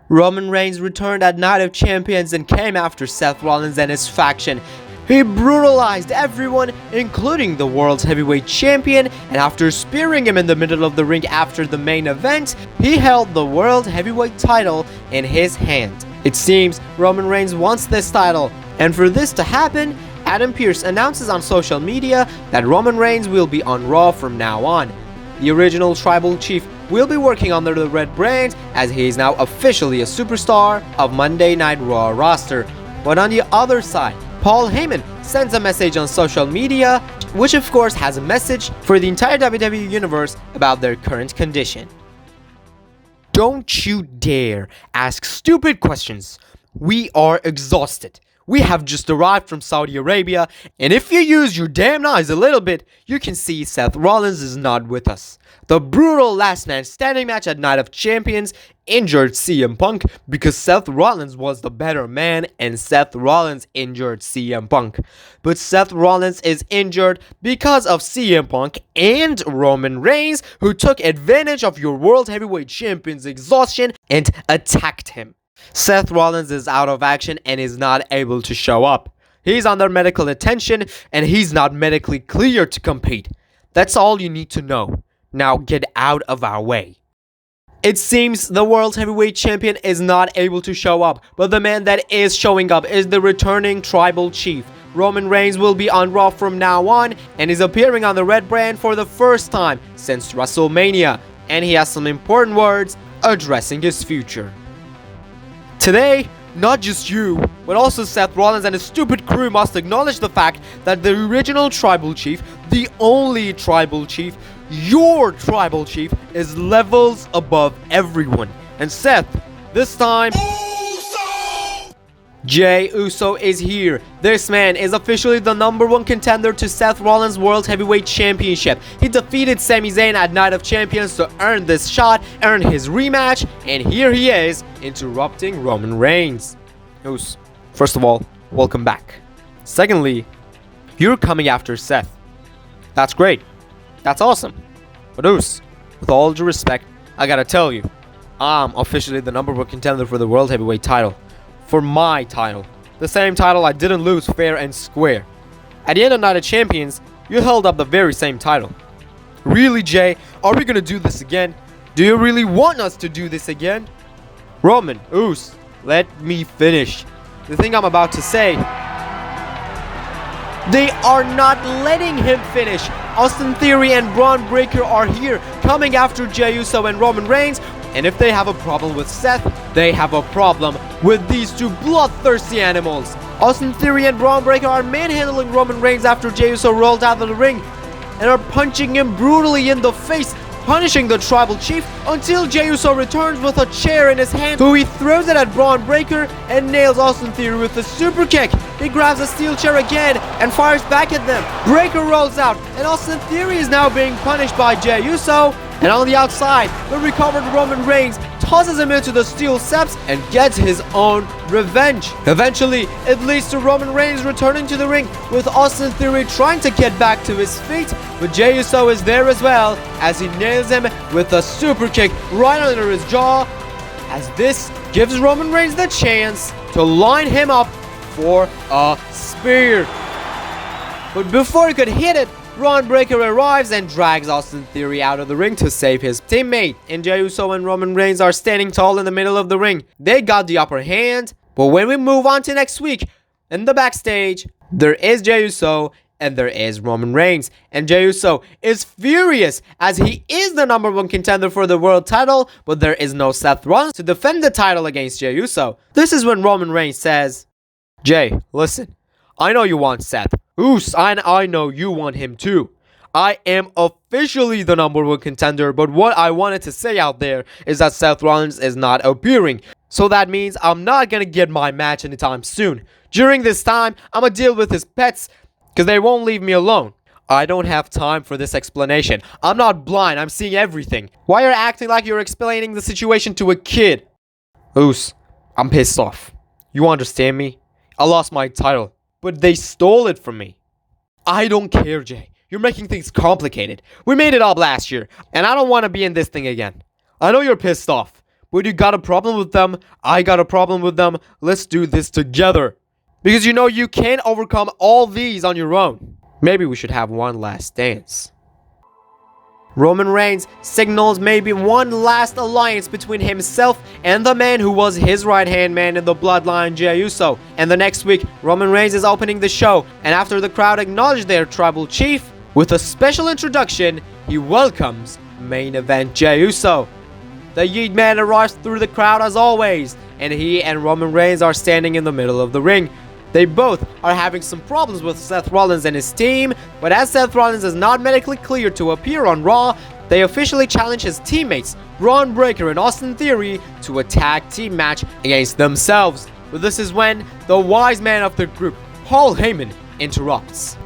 Roman Reigns returned at Night of Champions and came after Seth Rollins and his faction. He brutalized everyone, including the world's heavyweight champion, and after spearing him in the middle of the ring after the main event, he held the world heavyweight title in his hand. It seems Roman Reigns wants this title, and for this to happen, Adam Pearce announces on social media that Roman Reigns will be on Raw from now on. The original tribal chief will be working under the red brand, as he is now officially a superstar of Monday Night Raw roster. But on the other side, Paul Heyman sends a message on social media, which of course has a message for the entire WWE universe about their current condition. Don't you dare ask stupid questions. We are exhausted. We have just arrived from Saudi Arabia, and if you use your damn eyes a little bit, you can see Seth Rollins is not with us. The brutal last man standing match at Night of Champions injured CM Punk because Seth Rollins was the better man and Seth Rollins injured CM Punk. But Seth Rollins is injured because of CM Punk and Roman Reigns, who took advantage of your World Heavyweight Champion's exhaustion and attacked him. Seth Rollins is out of action and is not able to show up. He's under medical attention and he's not medically clear to compete. That's all you need to know. Now get out of our way. It seems the World Heavyweight Champion is not able to show up, but the man that is showing up is the returning Tribal Chief. Roman Reigns will be on Raw from now on and is appearing on the red brand for the first time since WrestleMania, and he has some important words addressing his future. Today, not just you, but also Seth Rollins and his stupid crew must acknowledge the fact that the original Tribal Chief, the only Tribal Chief, your Tribal Chief, is levels above everyone. And Seth, this time, Jey Uso is here. This man is officially the #1 contender to Seth Rollins' World Heavyweight Championship. He defeated Sami Zayn at Night of Champions to earn this shot, earn his rematch, and here he is, interrupting Roman Reigns. Us, first of all, welcome back. Secondly, you're coming after Seth. That's great. That's awesome. But Us, with all due respect, I gotta tell you, I'm officially the #1 contender for the World Heavyweight title. For my title. The same title I didn't lose fair and square. At the end of Night of Champions, you held up the very same title. Really, Jay? Are we gonna do this again? Do you really want us to do this again? Roman, Us, let me finish. The thing I'm about to say, they are not letting him finish. Austin Theory and Braun Breaker are here, coming after Jey Uso and Roman Reigns. And if they have a problem with Seth, they have a problem with these two bloodthirsty animals. Austin Theory and Braun Breaker are manhandling Roman Reigns after Jey Uso rolled out of the ring and are punching him brutally in the face, punishing the Tribal Chief until Jey Uso returns with a chair in his hand, who he throws it at Braun Breaker and nails Austin Theory with a super kick. He grabs a steel chair again and fires back at them. Breaker rolls out and Austin Theory is now being punished by Jey Uso. And on the outside, the recovered Roman Reigns tosses him into the steel steps and gets his own revenge. Eventually, it leads to Roman Reigns returning to the ring, with Austin Theory trying to get back to his feet, but Jey Uso is there as well, as he nails him with a super kick right under his jaw, as this gives Roman Reigns the chance to line him up for a spear. But before he could hit it, Braun Breaker arrives and drags Austin Theory out of the ring to save his teammate, and Jey Uso and Roman Reigns are standing tall in the middle of the ring. They got the upper hand, but when we move on to next week, in the backstage, there is Jey Uso and there is Roman Reigns, and Jey Uso is furious as he is the #1 contender for the world title, but there is no Seth Rollins to defend the title against Jey Uso. This is when Roman Reigns says, Jey, listen, I know you want Seth. Oos, I know you want him too. I am officially the #1 contender, but what I wanted to say out there is that Seth Rollins is not appearing. So that means I'm not gonna get my match anytime soon. During this time, I'm gonna deal with his pets, because they won't leave me alone. I don't have time for this explanation. I'm not blind, I'm seeing everything. Why are you acting like you're explaining the situation to a kid? Oos, I'm pissed off. You understand me? I lost my title, but they stole it from me. I don't care, Jay. You're making things complicated. We made it up last year, and I don't want to be in this thing again. I know you're pissed off, but you got a problem with them, I got a problem with them, let's do this together. Because you know you can't overcome all these on your own. Maybe we should have one last dance. Roman Reigns signals maybe one last alliance between himself and the man who was his right-hand man in the bloodline, Jey Uso. And the next week, Roman Reigns is opening the show, and after the crowd acknowledge their tribal chief, with a special introduction, he welcomes main event Jey Uso. The Yeet Man arrives through the crowd as always, and he and Roman Reigns are standing in the middle of the ring. They both are having some problems with Seth Rollins and his team, but as Seth Rollins is not medically cleared to appear on Raw, they officially challenge his teammates, Braun Breaker and Austin Theory, to a tag team match against themselves. But this is when the wise man of the group, Paul Heyman, interrupts.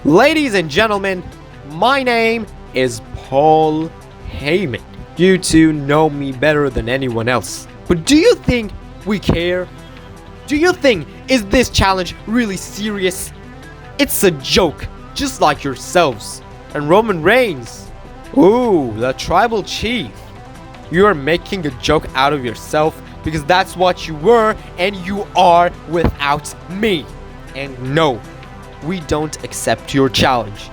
Ladies and gentlemen, my name is Paul Heyman. You two know me better than anyone else. But do you think we care? Do you think, is this challenge really serious? It's a joke, just like yourselves. And Roman Reigns, ooh, the tribal chief. You are making a joke out of yourself because that's what you were and you are without me. And no, we don't accept your challenge.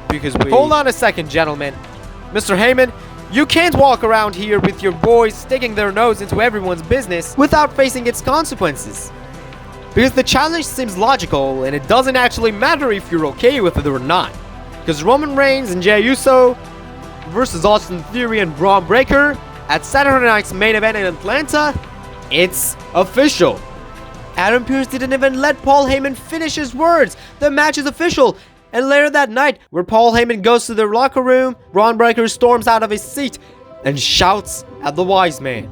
Because we... Hold on a second, gentlemen. Mr. Heyman, you can't walk around here with your boys sticking their nose into everyone's business without facing its consequences. Because the challenge seems logical and it doesn't actually matter if you're okay with it or not. Because Roman Reigns and Jey Uso versus Austin Theory and Braun Breaker at Saturday night's main event in Atlanta, it's official. Adam Pearce didn't even let Paul Heyman finish his words. The match is official. And later that night, where Paul Heyman goes to their locker room, Braun Breaker storms out of his seat and shouts at the wise man.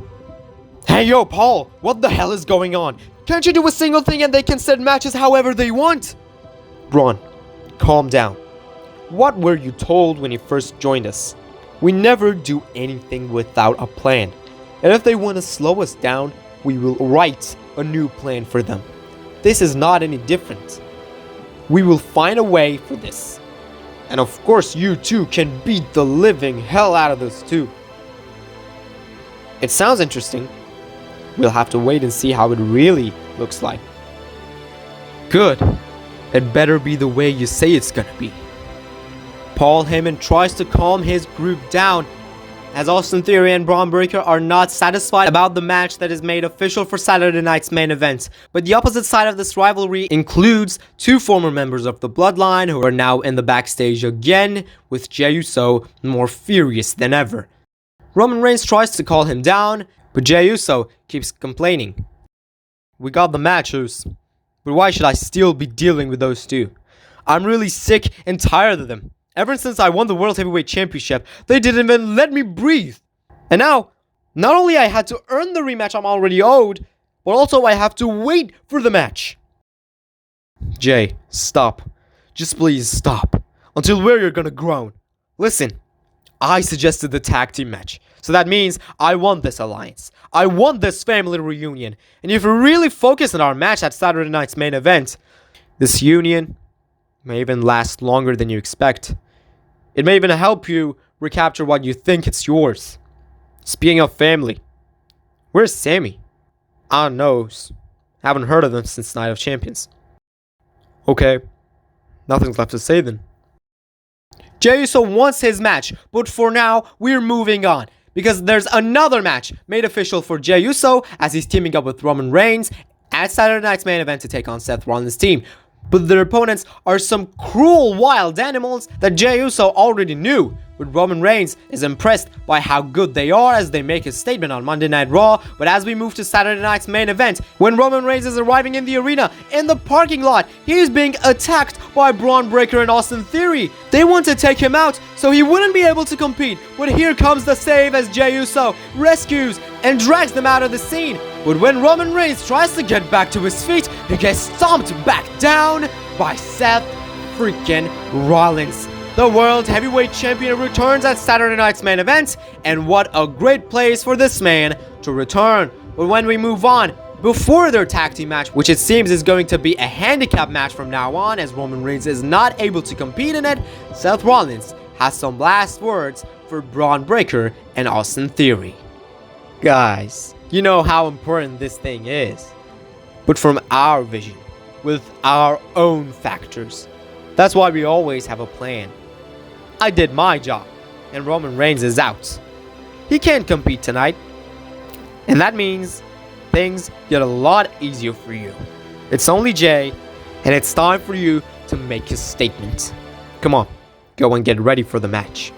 Hey yo, Paul, what the hell is going on? Can't you do a single thing and they can set matches however they want? Braun, calm down. What were you told when you first joined us? We never do anything without a plan. And if they want to slow us down, we will write a new plan for them. This is not any different. We will find a way for this. And of course you too can beat the living hell out of us too. It sounds interesting. We'll have to wait and see how it really looks like. Good. It better be the way you say it's gonna be. Paul Heyman tries to calm his group down as Austin Theory and Braun Breaker are not satisfied about the match that is made official for Saturday night's main event. But the opposite side of this rivalry includes two former members of the Bloodline who are now in the backstage again, with Jey Uso more furious than ever. Roman Reigns tries to calm him down, but Jey Uso keeps complaining. We got the matches, but why should I still be dealing with those two? I'm really sick and tired of them. Ever since I won the World Heavyweight Championship, they didn't even let me breathe. And now, not only I had to earn the rematch I'm already owed, but also I have to wait for the match. Jay, stop. Just please stop. Until where you're gonna groan. Listen, I suggested the tag team match. So that means I want this alliance. I want this family reunion. And if we really focus on our match at Saturday night's main event, this union may even last longer than you expect. It may even help you recapture what you think it's yours. Speaking of family, where's Sammy? I don't know. Haven't heard of them since Night of Champions. Okay, nothing's left to say then. Jey Uso wants his match, but for now, we're moving on. Because there's another match made official for Jey Uso as he's teaming up with Roman Reigns at Saturday night's main event to take on Seth Rollins' team. But their opponents are some cruel wild animals that Jey Uso already knew. But Roman Reigns is impressed by how good they are as they make a statement on Monday Night Raw. But as we move to Saturday night's main event, when Roman Reigns is arriving in the arena, in the parking lot, he is being attacked by Braun Breaker and Austin Theory. They want to take him out so he wouldn't be able to compete. But here comes the save as Jey Uso rescues and drags them out of the scene. But when Roman Reigns tries to get back to his feet, he gets stomped back down by Seth freaking Rollins. The World Heavyweight Champion returns at Saturday night's main event, and what a great place for this man to return. But when we move on, before their tag team match, which it seems is going to be a handicap match from now on as Roman Reigns is not able to compete in it, Seth Rollins has some last words for Braun Breaker and Austin Theory. Guys, you know how important this thing is. But from our vision, with our own factors. That's why we always have a plan. I did my job, and Roman Reigns is out. He can't compete tonight. And that means things get a lot easier for you. It's only Jay, and it's time for you to make a statement. Come on, go and get ready for the match.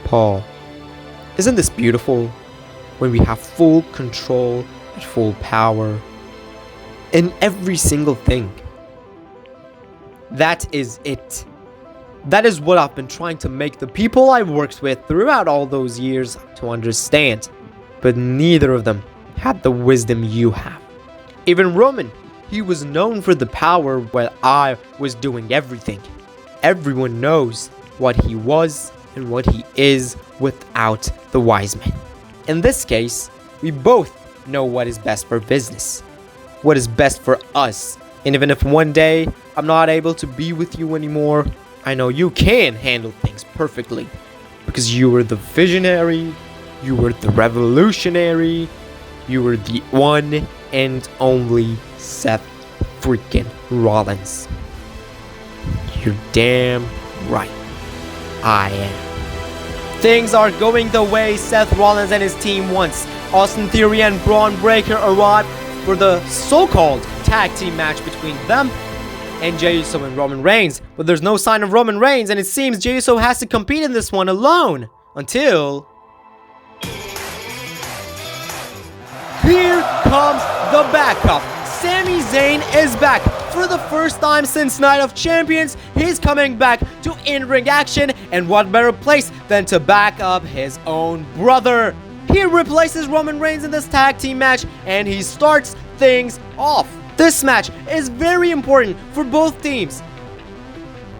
Paul, isn't this beautiful? When we have full control and full power in every single thing. That is it. That is what I've been trying to make the people I've worked with throughout all those years to understand. But neither of them had the wisdom you have. Even Roman, he was known for the power while I was doing everything. Everyone knows what he was and what he is without the wise men. In this case, we both know what is best for business, what is best for us. And even if one day I'm not able to be with you anymore, I know you can handle things perfectly because you were the visionary, you were the revolutionary, you were the one and only Seth freaking Rollins. You're damn right. I am. Things are going the way Seth Rollins and his team wants. Austin Theory and Braun Breaker arrive for the so-called tag team match between them and Jey Uso and Roman Reigns. But there's no sign of Roman Reigns, and it seems Jey Uso has to compete in this one alone. Until... here comes the backup. Sami Zayn is back. For the first time since Night of Champions, he's coming back to in-ring action, and what better place than to back up his own brother. He replaces Roman Reigns in this tag team match, and he starts things off. This match is very important for both teams,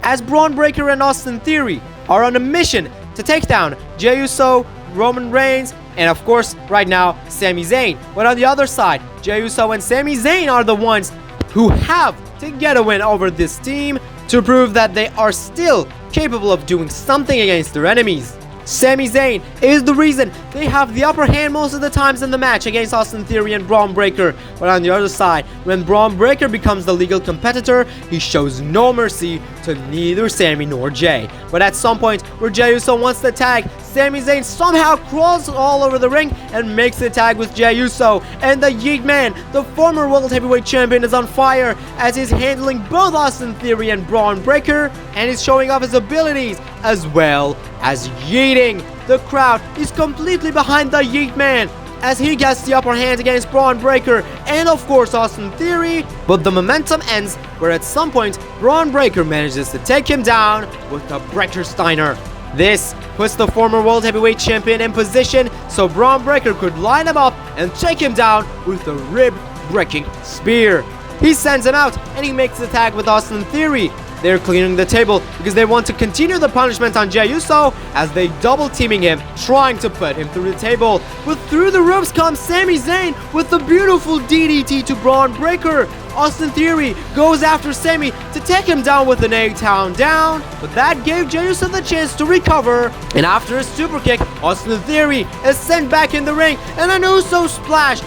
as Braun Breaker and Austin Theory are on a mission to take down Jey Uso, Roman Reigns, and of course, right now, Sami Zayn. But on the other side, Jey Uso and Sami Zayn are the ones who have to get a win over this team to prove that they are still capable of doing something against their enemies. Sami Zayn is the reason they have the upper hand most of the times in the match against Austin Theory and Braun Breaker. But on the other side, when Braun Breaker becomes the legal competitor, he shows no mercy to neither Sami nor Jay. But at some point where Jey Uso wants the tag, Sami Zayn somehow crawls all over the ring and makes the tag with Jey Uso. And the Yeet Man, the former World Heavyweight Champion, is on fire as he's handling both Austin Theory and Braun Breaker, and he's showing off his abilities as well as yeeting. The crowd is completely behind the Yeet Man as he gets the upper hand against Braun Breaker and of course Austin Theory. But the momentum ends where at some point Braun Breaker manages to take him down with the Breaker Steiner. This puts the former World Heavyweight Champion in position so Braun Breaker could line him up and take him down with the rib-breaking spear. He sends him out and he makes the tag with Austin Theory. They're clearing the table because they want to continue the punishment on Jey Uso as they double teaming him, trying to put him through the table. But through the ropes comes Sami Zayn with the beautiful DDT to Braun Breaker. Austin Theory goes after Sami to take him down with an A-Town down, but that gave Jey Uso the chance to recover. And after a super kick, Austin Theory is sent back in the ring, and an Uso splash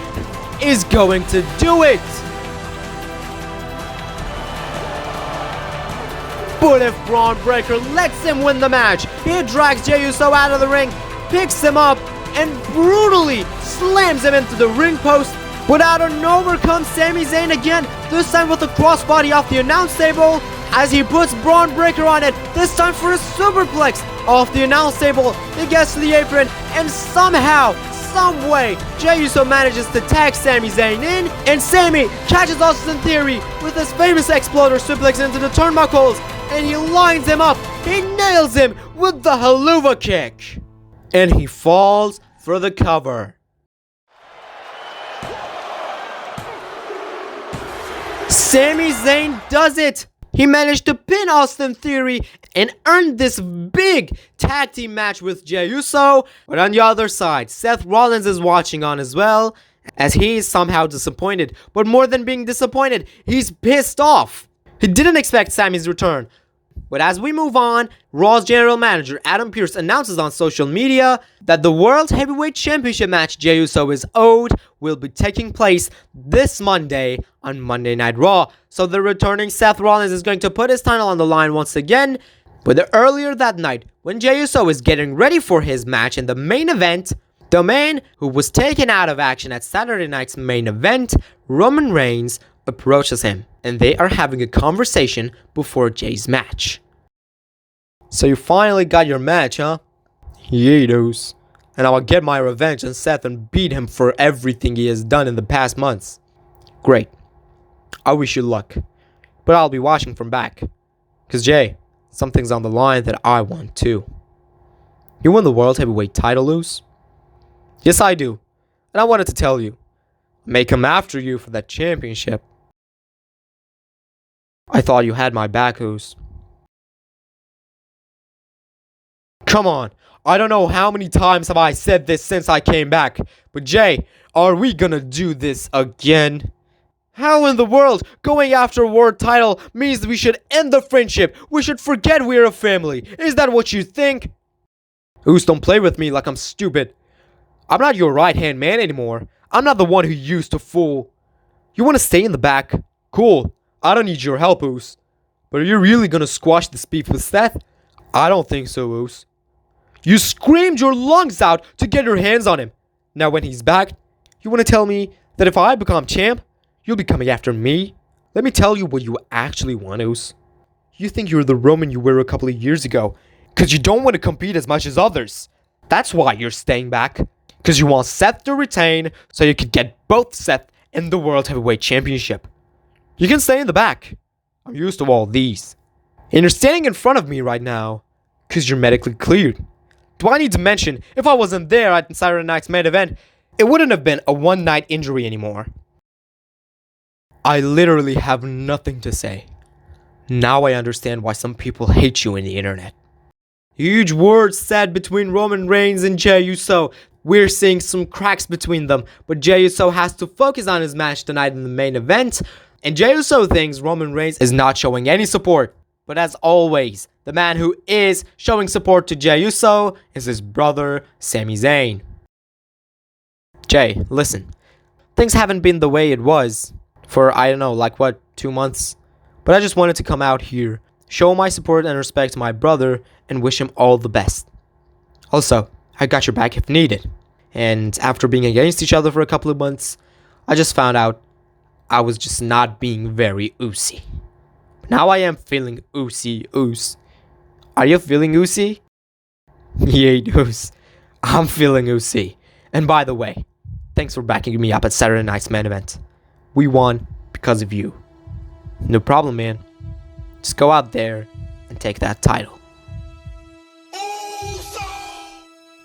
is going to do it. But if Braun Breaker lets him win the match, he drags Jey Uso out of the ring, picks him up, and brutally slams him into the ring post. But out of nowhere comes Sami Zayn again, this time with a crossbody off the announce table, as he puts Braun Breaker on it, this time for a superplex off the announce table. He gets to the apron, and somehow, some way, Jey Uso manages to tag Sami Zayn in, and Sami catches Austin Theory with his famous exploder suplex into the turnbuckles, and he lines him up. He nails him with the haluva kick, and he falls for the cover. Sami Zayn does it. He managed to pin Austin Theory and earned this big tag team match with Jey Uso. But on the other side, Seth Rollins is watching on as well, as he is somehow disappointed. But more than being disappointed, he's pissed off. He didn't expect Sami's return. But as we move on, Raw's general manager Adam Pearce announces on social media that the World Heavyweight Championship match Jey Uso is owed will be taking place this Monday on Monday Night Raw. So the returning Seth Rollins is going to put his title on the line once again. But earlier that night, when Jey Uso is getting ready for his match in the main event, the man who was taken out of action at Saturday night's main event, Roman Reigns, approaches him, and they are having a conversation before Jay's match. So you finally got your match, huh? Yeah, those. And I will get my revenge on Seth and beat him for everything he has done in the past months. Great. I wish you luck. But I'll be watching from back. Cause Jay, something's on the line that I want too. You won the World Heavyweight title, Luce? Yes, I do. And I wanted to tell you. I may come after you for that championship. I thought you had my back, Oos. Come on. I don't know how many times have I said this since I came back. But Jay, are we gonna do this again? How in the world going after a world title means we should end the friendship? We should forget we're a family. Is that what you think? Oos, don't play with me like I'm stupid. I'm not your right-hand man anymore. I'm not the one who used to fool. You want to stay in the back? Cool. I don't need your help, Oos. But are you really gonna squash this beef with Seth? I don't think so, Oos. You screamed your lungs out to get your hands on him. Now when he's back, you want to tell me that if I become champ, you'll be coming after me? Let me tell you what you actually want, Oos. You think you're the Roman you were a couple of years ago, because you don't want to compete as much as others. That's why you're staying back. Because you want Seth to retain, so you could get both Seth and the World Heavyweight Championship. You can stay in the back. I'm used to all these. And you're standing in front of me right now, because you're medically cleared. Do I need to mention, if I wasn't there at Saturday night's main event, it wouldn't have been a one-night injury anymore. I literally have nothing to say. Now I understand why some people hate you in the internet. Huge words said between Roman Reigns and Jey Uso. We're seeing some cracks between them, but Jey Uso has to focus on his match tonight in the main event, and Jey Uso thinks Roman Reigns is not showing any support. But as always, the man who is showing support to Jey Uso is his brother, Sami Zayn. Jay, listen. Things haven't been the way it was for, I don't know, like what, 2 months? But I just wanted to come out here, show my support and respect to my brother, and wish him all the best. Also, I got your back if needed. And after being against each other for a couple of months, I just found out I was just not being very oosy. Now I am feeling oos. Are you feeling oosy? Yeah, oos. I'm feeling oosy. And by the way, thanks for backing me up at Saturday night's main event. We won because of you. No problem, man. Just go out there and take that title.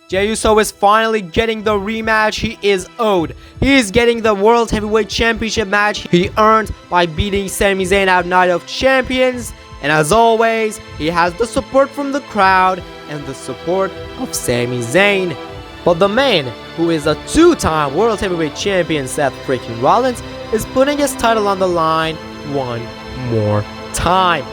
Jey Uso is finally getting the rematch he is owed. He is getting the World Heavyweight Championship match he earned by beating Sami Zayn at Night of Champions. And as always, he has the support from the crowd and the support of Sami Zayn. But the man who is a 2-time World Heavyweight Champion, Seth freaking Rollins, is putting his title on the line one more time.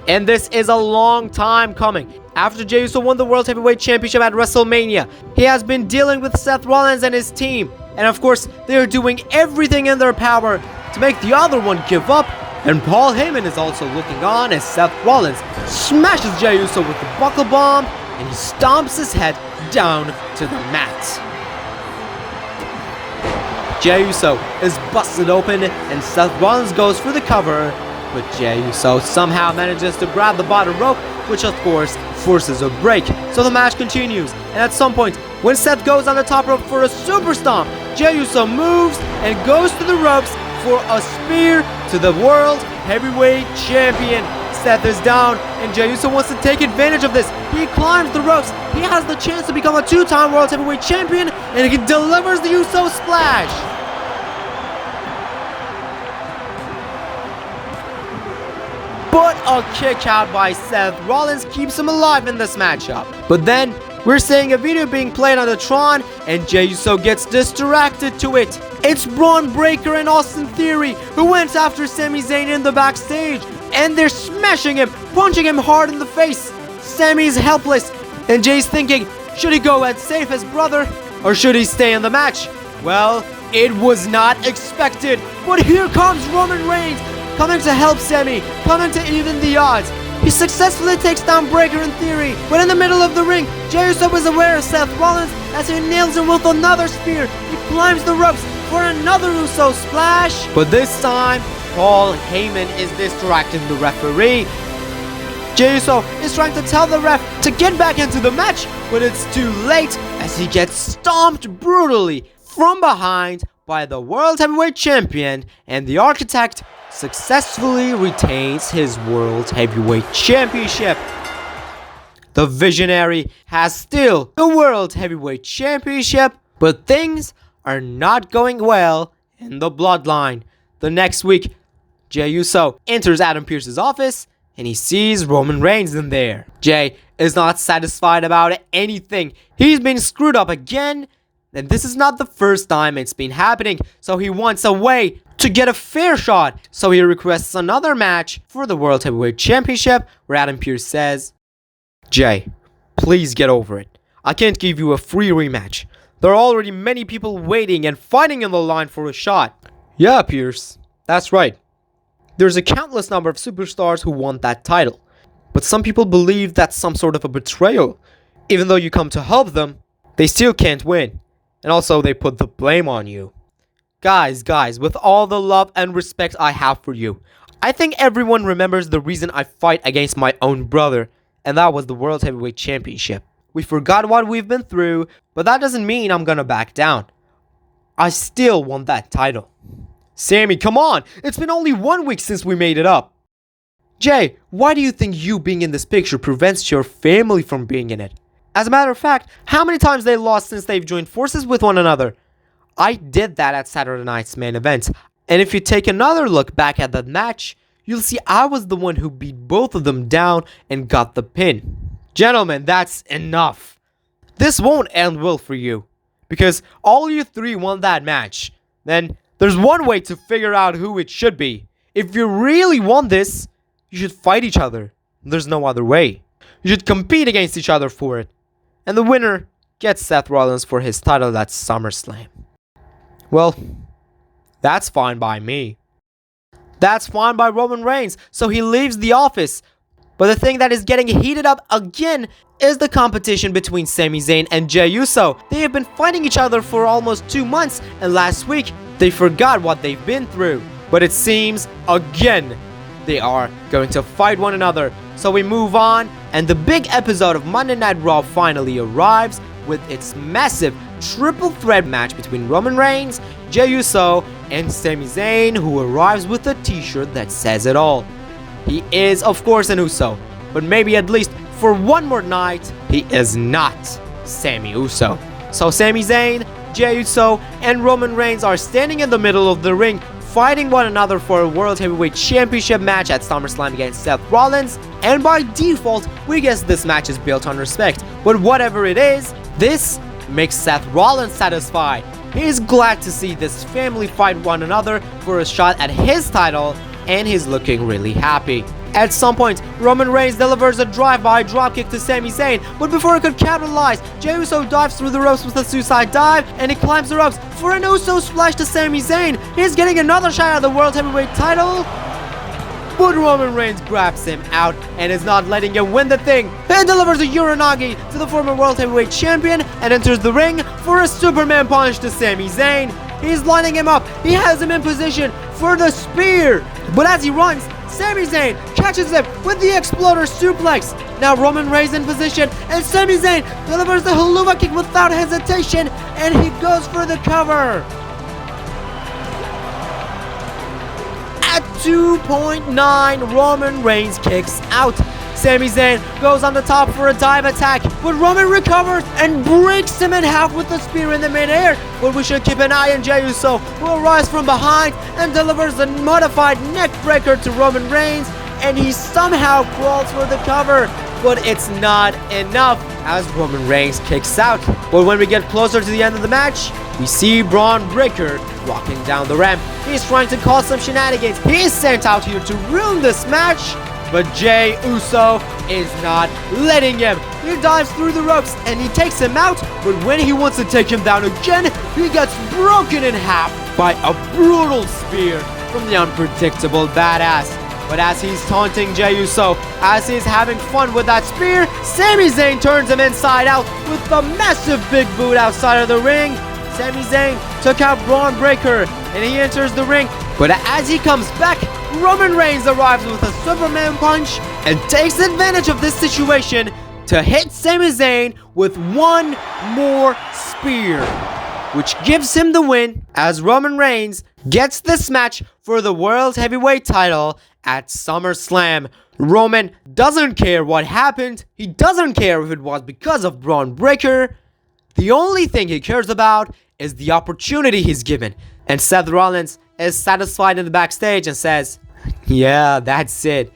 And this is a long time coming. After Jey Uso won the World Heavyweight Championship at WrestleMania, he has been dealing with Seth Rollins and his team. And of course, they are doing everything in their power to make the other one give up. And Paul Heyman is also looking on as Seth Rollins smashes Jey Uso with the buckle bomb and he stomps his head down to the mat. Jey Uso is busted open and Seth Rollins goes for the cover, but Jey Uso somehow manages to grab the bottom rope, which of course forces a break. So the match continues, and at some point, when Seth goes on the top rope for a super stomp, Jey Uso moves and goes to the ropes for a spear to the World Heavyweight Champion. Seth is down, and Jey Uso wants to take advantage of this. He climbs the ropes. He has the chance to become a 2-time World Heavyweight Champion, and he delivers the Uso Splash. But a kick out by Seth Rollins keeps him alive in this matchup. But then, we're seeing a video being played on the Tron, and Jey Uso gets distracted to it. It's Braun Breaker and Austin Theory who went after Sami Zayn in the backstage. and they're smashing him, punching him hard in the face. Sammy's helpless, and Jay's thinking, should he go and save his brother, or should he stay in the match? Well, it was not expected, but here comes Roman Reigns, coming to help Sammy, coming to even the odds. He successfully takes down Breakker in theory, but in the middle of the ring, Jey Uso is aware of Seth Rollins as he nails him with another spear. He climbs the ropes for another Uso splash, but this time, Paul Heyman is distracting the referee. Jey Uso is trying to tell the ref to get back into the match, but it's too late as he gets stomped brutally from behind by the World Heavyweight Champion, and the Architect successfully retains his World Heavyweight Championship. The Visionary has still the World Heavyweight Championship, but things are not going well in the Bloodline. The next week, Jey Uso enters Adam Pearce's office and he sees Roman Reigns in there. Jey is not satisfied about anything. He's been screwed up again, and this is not the first time it's been happening, so he wants a way to get a fair shot. So he requests another match for the World Heavyweight Championship, where Adam Pearce says, Jey, please get over it. I can't give you a free rematch. There are already many people waiting and fighting in the line for a shot. Yeah, Pearce, that's right. There's a countless number of superstars who want that title, but some people believe that's some sort of a betrayal. Even though you come to help them, they still can't win. And also, they put the blame on you. Guys, with all the love and respect I have for you, I think everyone remembers the reason I fight against my own brother, and that was the World Heavyweight Championship. We forgot what we've been through, but that doesn't mean I'm gonna back down. I still want that title. Sammy, come on! It's been only 1 week since we made it up. Jey, why do you think you being in this picture prevents your family from being in it? As a matter of fact, how many times they lost since they've joined forces with one another? I did that at Saturday night's main event, and if you take another look back at that match, you'll see I was the one who beat both of them down and got the pin. Gentlemen, that's enough. This won't end well for you, because all you three won that match. Then there's one way to figure out who it should be. If you really want this, you should fight each other. There's no other way. You should compete against each other for it. And the winner gets Seth Rollins for his title at SummerSlam. Well, that's fine by me. That's fine by Roman Reigns, so he leaves the office. But the thing that is getting heated up again is the competition between Sami Zayn and Jey Uso. They have been fighting each other for almost 2 months, and last week, they forgot what they've been through. But it seems, again, they are going to fight one another. So we move on, and the big episode of Monday Night Raw finally arrives with its massive triple threat match between Roman Reigns, Jey Uso, and Sami Zayn, who arrives with a t-shirt that says it all. He is, of course, an Uso, but maybe at least for one more night, he is not Sami Uso. So Sami Zayn, Jey Uso, and Roman Reigns are standing in the middle of the ring, fighting one another for a World Heavyweight Championship match at SummerSlam against Seth Rollins, and by default, we guess this match is built on respect. But whatever it is, this makes Seth Rollins satisfied. He is glad to see this family fight one another for a shot at his title, and he's looking really happy. At some point, Roman Reigns delivers a drive-by dropkick to Sami Zayn, but before he could capitalize, Jey Uso dives through the ropes with a suicide dive, and he climbs the ropes for an Uso splash to Sami Zayn. He's getting another shot at the World Heavyweight title, but Roman Reigns grabs him out and is not letting him win the thing. He delivers a Uranagi to the former World Heavyweight Champion and enters the ring for a Superman punch to Sami Zayn. He's lining him up. He has him in position for the spear. But as he runs, Sami Zayn catches him with the Exploder Suplex. Now Roman Reigns in position, and Sami Zayn delivers the Helluva Kick without hesitation, and he goes for the cover. At 2.9, Roman Reigns kicks out. Sami Zayn goes on the top for a dive attack, but Roman recovers and breaks him in half with the spear in the midair. But we should keep an eye on Jey Uso, who arrives from behind and delivers a modified neck breaker to Roman Reigns, and he somehow crawls for the cover. But it's not enough as Roman Reigns kicks out. But when we get closer to the end of the match, we see Braun Breaker walking down the ramp. He's trying to cause some shenanigans. He's sent out here to ruin this match, but Jey Uso is not letting him. He dives through the ropes and he takes him out, but when he wants to take him down again, he gets broken in half by a brutal spear from the unpredictable badass. But as he's taunting Jey Uso, as he's having fun with that spear, Sami Zayn turns him inside out with a massive big boot outside of the ring. Sami Zayn took out Braun Breaker and he enters the ring, but as he comes back, Roman Reigns arrives with a Superman punch and takes advantage of this situation to hit Sami Zayn with one more spear, which gives him the win as Roman Reigns gets this match for the World Heavyweight title at SummerSlam. Roman doesn't care what happened. He doesn't care if it was because of Braun Breaker. The only thing he cares about is the opportunity he's given. And Seth Rollins is satisfied in the backstage and says, "Yeah, that's it.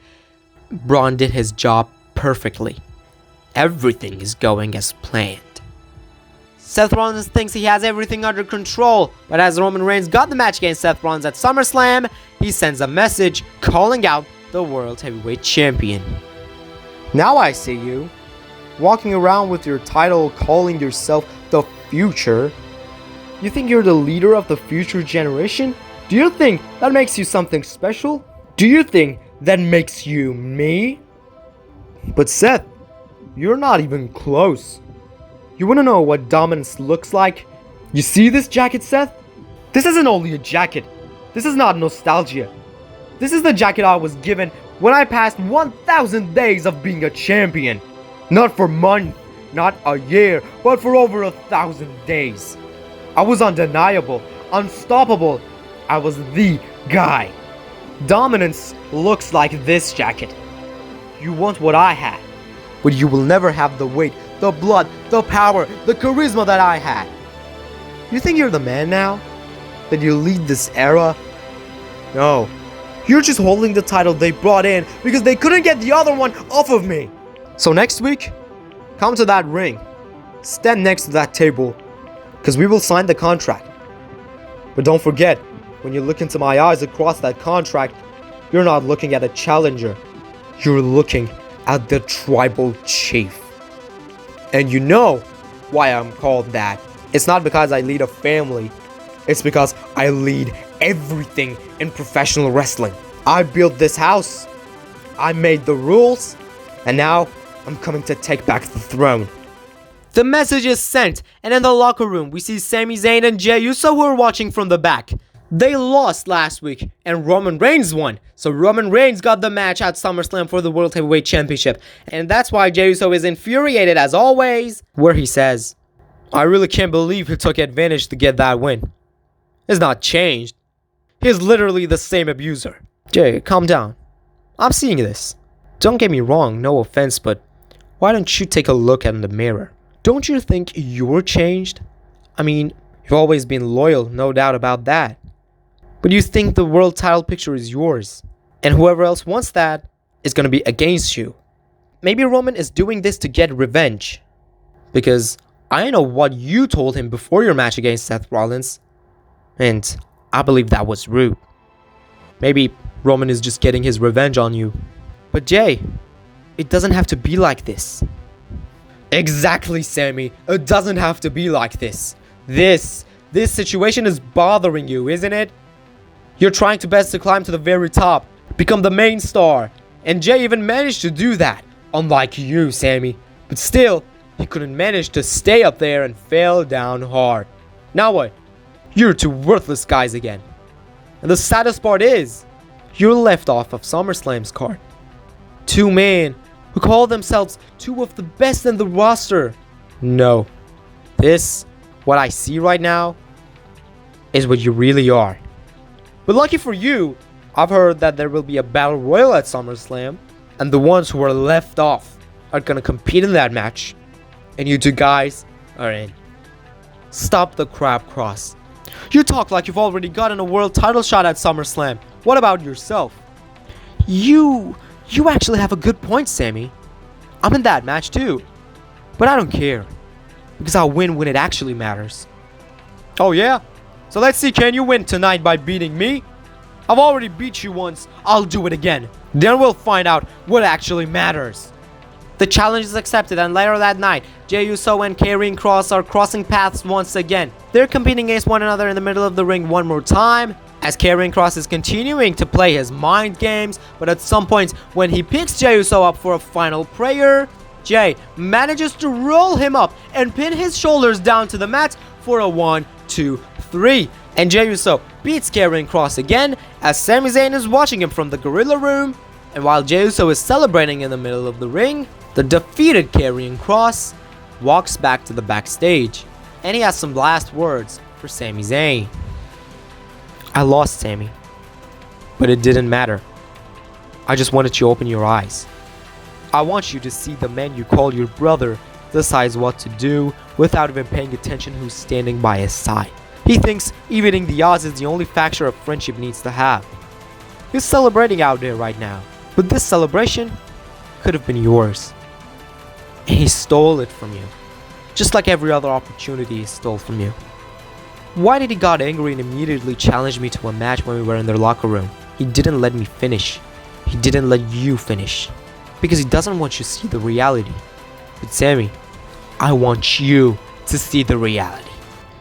Braun did his job perfectly. Everything is going as planned." Seth Rollins thinks he has everything under control, but as Roman Reigns got the match against Seth Rollins at SummerSlam, he sends a message calling out the World Heavyweight Champion. "Now I see you, walking around with your title calling yourself the future. You think you're the leader of the future generation? Do you think that makes you something special? Do you think that makes you me? But Seth, you're not even close. You wanna know what dominance looks like? You see this jacket, Seth? This isn't only a jacket. This is not nostalgia. This is the jacket I was given when I passed 1,000 days of being a champion. Not for months, not a year, but for over 1,000 days. I was undeniable, unstoppable. I was the guy. Dominance looks like this jacket. You want what I had, but you will never have the weight, the blood, the power, the charisma that I had. You think you're the man now? That you lead this era? No. You're just holding the title they brought in because they couldn't get the other one off of me. So next week, come to that ring. Stand next to that table, because we will sign the contract. But don't forget, when you look into my eyes across that contract, you're not looking at a challenger. You're looking at the tribal chief. And you know why I'm called that. It's not because I lead a family. It's because I lead everything in professional wrestling. I built this house. I made the rules. And now I'm coming to take back the throne." The message is sent, and in the locker room, we see Sami Zayn and Jey Uso who are watching from the back. They lost last week, and Roman Reigns won. So Roman Reigns got the match at SummerSlam for the World Heavyweight Championship. And that's why Jey Uso is infuriated as always, where he says, "I really can't believe he took advantage to get that win. He's not changed. He's literally the same abuser." Jey, calm down. I'm seeing this. Don't get me wrong, no offense, but why don't you take a look in the mirror? Don't you think you're changed? I mean, you've always been loyal, no doubt about that. But you think the world title picture is yours, and whoever else wants that is going to be against you. Maybe Roman is doing this to get revenge, because I know what you told him before your match against Seth Rollins, and I believe that was rude. Maybe Roman is just getting his revenge on you. But Jey, it doesn't have to be like this. Exactly, Sami. It doesn't have to be like this. This situation is bothering you, isn't it? You're trying to best to climb to the very top, become the main star. And Jey even managed to do that, unlike you, Sami. But still, he couldn't manage to stay up there and fell down hard. Now what? You're two worthless guys again. And the saddest part is, you're left off of SummerSlam's card. Two men who call themselves two of the best in the roster. No. What I see right now, is what you really are. But lucky for you, I've heard that there will be a battle royal at SummerSlam, and the ones who are left off are gonna compete in that match. And you two guys are in. Stop the crab cross. You talk like you've already gotten a world title shot at SummerSlam. What about yourself? You actually have a good point, Sami. I'm in that match too. But I don't care. Because I'll win when it actually matters. Oh yeah? So let's see, can you win tonight by beating me? I've already beat you once, I'll do it again. Then we'll find out what actually matters. The challenge is accepted, and later that night, Jey Uso and Karrion Kross are crossing paths once again. They're competing against one another in the middle of the ring one more time, as Karrion Kross is continuing to play his mind games, but at some point when he picks Jey Uso up for a final prayer, Jey manages to roll him up and pin his shoulders down to the mat for a 1, 2, 3. And Jey Uso beats Karrion Kross again as Sami Zayn is watching him from the Gorilla Room. And while Jey Uso is celebrating in the middle of the ring, the defeated Karrion Kross walks back to the backstage. And he has some last words for Sami Zayn. I lost, Sami. But it didn't matter. I just wanted you to open your eyes. I want you to see the man you call your brother decides what to do without even paying attention who's standing by his side. He thinks evening the odds is the only factor a friendship needs to have. He's celebrating out there right now, but this celebration could have been yours. And he stole it from you, just like every other opportunity he stole from you. Why did he got angry and immediately challenge me to a match when we were in their locker room? He didn't let me finish. He didn't let you finish. Because he doesn't want you to see the reality. But Sami, I want you to see the reality.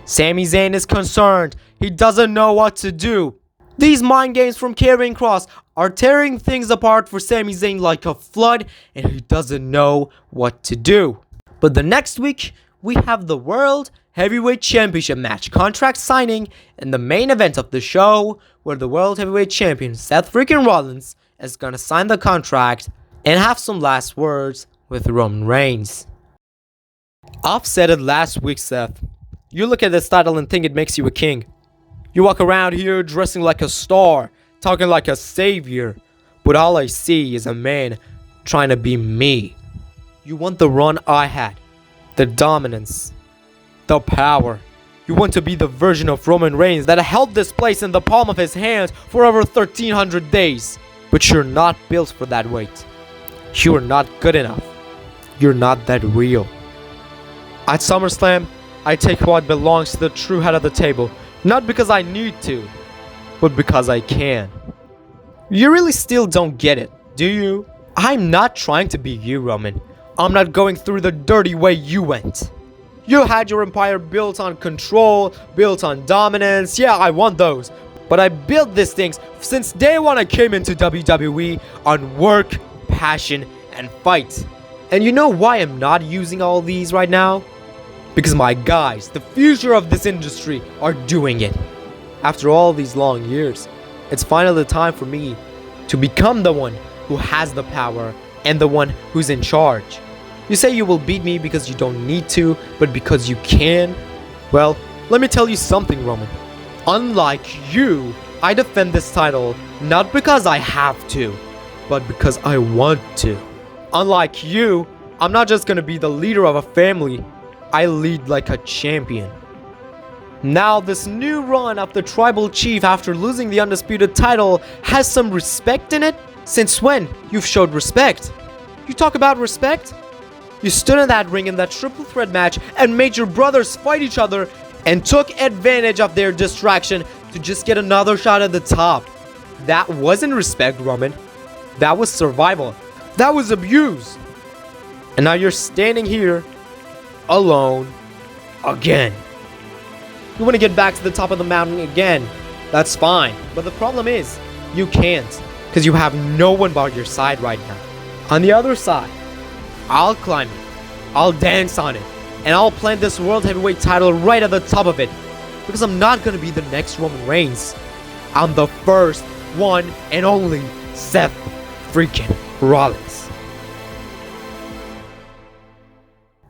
Sami Zayn is concerned. He doesn't know what to do. These mind games from Karrion Kross are tearing things apart for Sami Zayn like a flood, and he doesn't know what to do. But the next week, we have the World Heavyweight Championship match contract signing and the main event of the show, where the World Heavyweight Champion Seth Rollins is gonna sign the contract and have some last words with Roman Reigns. I've said it last week, Seth. You look at this title and think it makes you a king. You walk around here dressing like a star, talking like a savior, but all I see is a man trying to be me. You want the run I had, the dominance, the power. You want to be the version of Roman Reigns that held this place in the palm of his hand for over 1300 days. But you're not built for that weight. You're not good enough. You're not that real. At SummerSlam, I take what belongs to the true head of the table. Not because I need to, but because I can. You really still don't get it, do you? I'm not trying to be you, Roman. I'm not going through the dirty way you went. You had your empire built on control, built on dominance. Yeah, I want those. But I built these things since day one I came into WWE on work, passion, and fight. And you know why I'm not using all these right now? Because my guys, the future of this industry, are doing it. After all these long years, it's finally time for me to become the one who has the power and the one who's in charge. You say you will beat me because you don't need to, but because you can? Well, let me tell you something, Roman. Unlike you, I defend this title not because I have to, but because I want to. Unlike you, I'm not just gonna be the leader of a family. I lead like a champion. Now, this new run of the Tribal Chief after losing the Undisputed title has some respect in it. Since when you've showed respect? You talk about respect? You stood in that ring in that triple threat match and made your brothers fight each other and took advantage of their distraction to just get another shot at the top. That wasn't respect, Roman. That was survival. That was abuse. And now you're standing here alone again. You want to get back to the top of the mountain again. That's fine. But the problem is, you can't. Because you have no one by your side right now. On the other side, I'll climb it. I'll dance on it. And I'll plant this World Heavyweight title right at the top of it. Because I'm not going to be the next Roman Reigns. I'm the first, one, and only Seth freaking Rollins.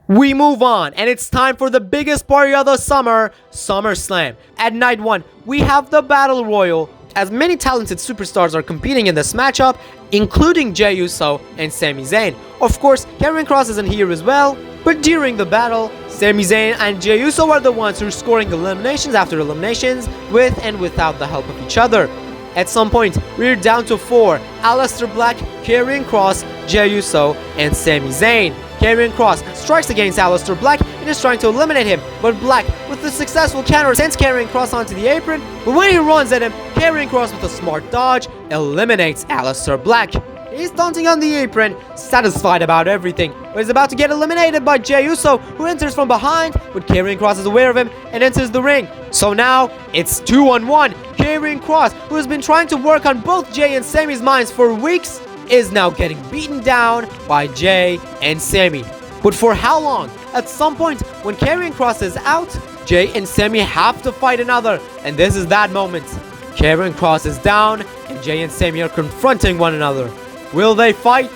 We move on, and it's time for the biggest party of the summer, SummerSlam. At night one, we have the Battle Royal, as many talented superstars are competing in this matchup, including Jey Uso and Sami Zayn. Of course, Karrion Kross isn't here as well, but during the battle, Sami Zayn and Jey Uso are the ones who are scoring eliminations after eliminations, with and without the help of each other. At some point, we're down to 4, Aleister Black, Karrion Kross, Jey Uso, and Sami Zayn. Karrion Kross strikes against Aleister Black, and is trying to eliminate him, but Black, with the successful counter, sends Karrion Kross onto the apron, but when he runs at him, Karrion Kross with a smart dodge eliminates Aleister Black. He's taunting on the apron, satisfied about everything, but he's about to get eliminated by Jey Uso, who enters from behind, but Karrion Kross is aware of him and enters the ring. So now, it's 2-on-1. Karrion Kross, who has been trying to work on both Jey and Sami's minds for weeks, is now getting beaten down by Jey and Sami. But for how long? At some point, when Karrion Kross is out, Jey and Sami have to fight another, and this is that moment. Karrion Kross is down, and Jey and Sami are confronting one another. Will they fight?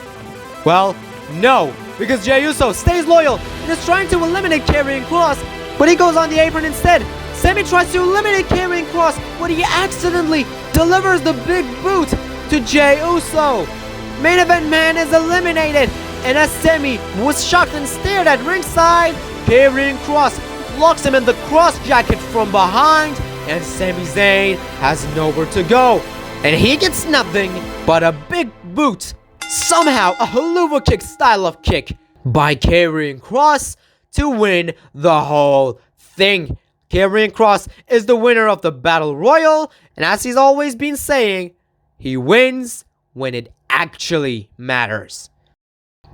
Well, no, because Jey Uso stays loyal and is trying to eliminate Karrion Kross, but he goes on the apron instead. Sami tries to eliminate Karrion Kross, but he accidentally delivers the big boot to Jey Uso. Main Event Man is eliminated, and as Sami was shocked and stared at ringside, Karrion Kross locks him in the cross jacket from behind, and Sami Zayn has nowhere to go. And he gets nothing but a big boot, somehow a haluva kick style of kick by Karrion Kross to win the whole thing. Karrion Kross is the winner of the Battle Royal, and as he's always been saying, he wins when it actually matters.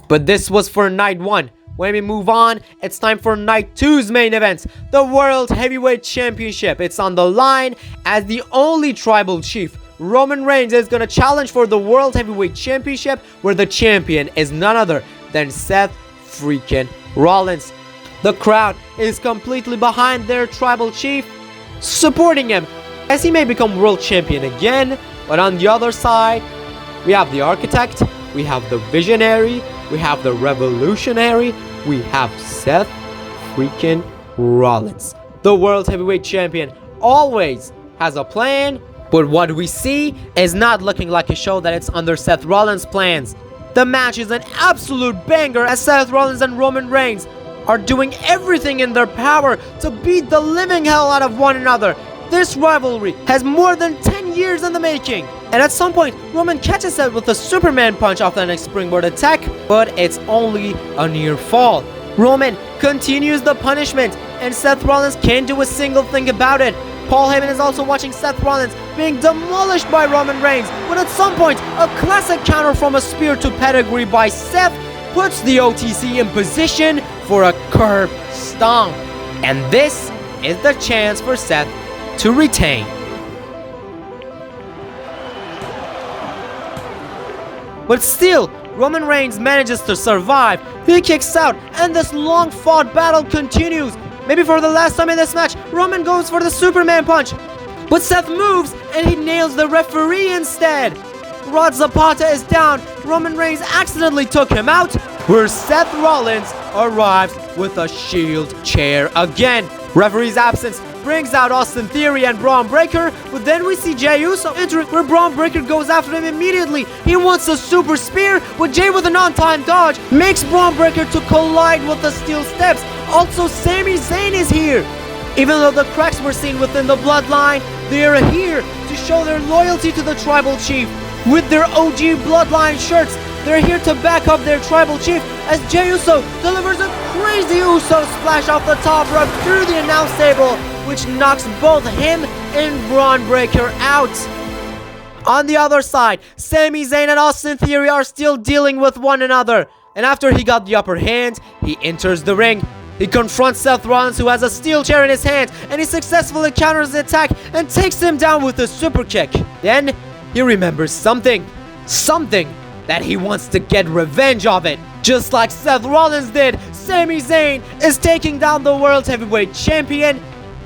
But this was for night 1. When we move on, it's time for night 2's main event, the World Heavyweight Championship. It's on the line as the only tribal chief, Roman Reigns, is going to challenge for the World Heavyweight Championship, where the champion is none other than Seth freaking Rollins. The crowd is completely behind their tribal chief, supporting him as he may become world champion again. But on the other side, we have the Architect, we have the Visionary, we have the Revolutionary, we have Seth freaking Rollins. The World Heavyweight Champion always has a plan, but what we see is not looking like a show that it's under Seth Rollins' plans. The match is an absolute banger as Seth Rollins and Roman Reigns are doing everything in their power to beat the living hell out of one another. This rivalry has more than 10 years in the making. And at some point, Roman catches Seth with a Superman punch off the next springboard attack, but it's only a near fall. Roman continues the punishment, and Seth Rollins can't do a single thing about it. Paul Heyman is also watching Seth Rollins being demolished by Roman Reigns, but at some point, a classic counter from a spear to pedigree by Seth puts the OTC in position for a curb stomp. And this is the chance for Seth to retain. But still, Roman Reigns manages to survive. He kicks out, and this long-fought battle continues. Maybe for the last time in this match, Roman goes for the Superman punch. But Seth moves, and he nails the referee instead. Rod Zapata is down. Roman Reigns accidentally took him out, where Seth Rollins arrives with a shield chair again. Referee's absence brings out Austin Theory and Braun Breaker, but then we see Jey Uso entering, where Braun Breaker goes after him immediately. He wants a super spear, but Jey with an on-time dodge makes Braun Breaker to collide with the steel steps. Also, Sami Zayn is here. Even though the cracks were seen within the bloodline, they are here to show their loyalty to the tribal chief. With their OG bloodline shirts, they're here to back up their tribal chief as Jey Uso delivers a crazy Uso splash off the top rope through the announce table, which knocks both him and Braun Breaker out. On the other side, Sami Zayn and Austin Theory are still dealing with one another, and after he got the upper hand, he enters the ring. He confronts Seth Rollins, who has a steel chair in his hand, and he successfully counters the attack and takes him down with a super kick. Then, he remembers something that he wants to get revenge of it. Just like Seth Rollins did, Sami Zayn is taking down the World Heavyweight Champion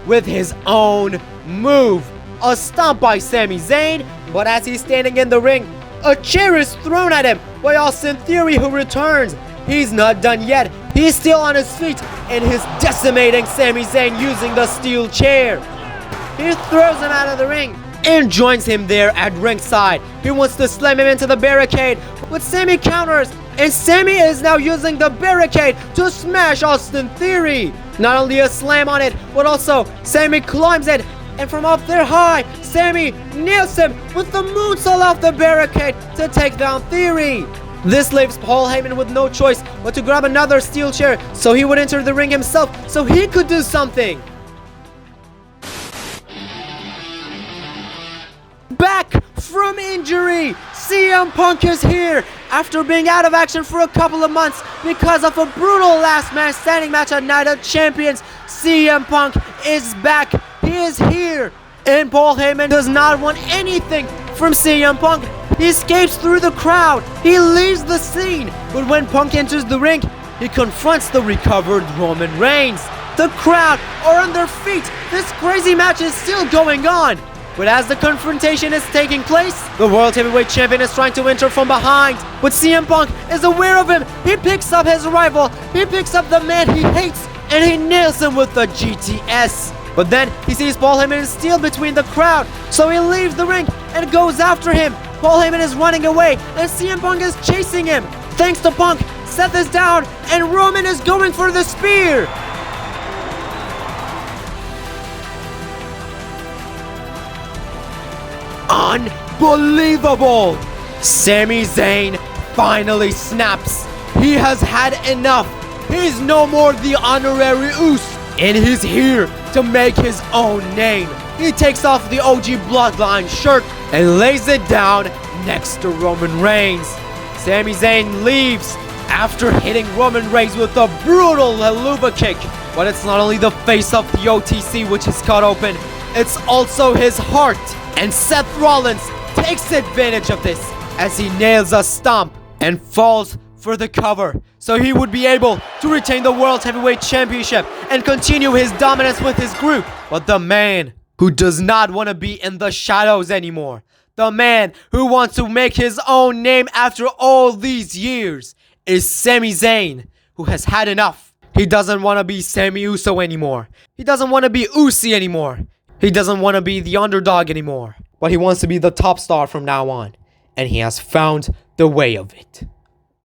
with his own move. A stomp by Sami Zayn, but as he's standing in the ring, a chair is thrown at him by Austin Theory, who returns. He's not done yet. He's still on his feet, and he's decimating Sami Zayn using the steel chair. He throws him out of the ring and joins him there at ringside. He wants to slam him into the barricade, but Sami counters, and Sami is now using the barricade to smash Austin Theory. Not only a slam on it, but also Sami climbs it, and from up there high, Sami nails him with the moonsault off the barricade to take down Theory. This leaves Paul Heyman with no choice but to grab another steel chair so he would enter the ring himself so he could do something. Back from injury, CM Punk is here after being out of action for a couple of months because of a brutal last man standing match at Night of Champions. CM Punk is back. He is here. And Paul Heyman does not want anything from CM Punk. He escapes through the crowd. He leaves the scene. But when Punk enters the ring, he confronts the recovered Roman Reigns. The crowd are on their feet. This crazy match is still going on. But as the confrontation is taking place, the World Heavyweight Champion is trying to enter from behind. But CM Punk is aware of him. He picks up his rival. He picks up the man he hates. And he nails him with the GTS. But then he sees Paul Heyman is still between the crowd. So he leaves the ring and goes after him. Paul Heyman is running away and CM Punk is chasing him. Thanks to Punk, Seth is down and Roman is going for the spear. Unbelievable! Sami Zayn finally snaps. He has had enough. He's no more the honorary Uso, and he's here to make his own name. He takes off the OG Bloodline shirt and lays it down next to Roman Reigns. Sami Zayn leaves after hitting Roman Reigns with a brutal Helluva kick. But it's not only the face of the OTC which is cut open, it's also his heart. And Seth Rollins takes advantage of this as he nails a stomp and falls for the cover, so he would be able to retain the World Heavyweight Championship and continue his dominance with his group. But the man who does not want to be in the shadows anymore, the man who wants to make his own name after all these years, is Sami Zayn, who has had enough. He doesn't want to be Sami Uso anymore. He doesn't want to be Usi anymore. He doesn't want to be the underdog anymore. But he wants to be the top star from now on. And he has found the way of it.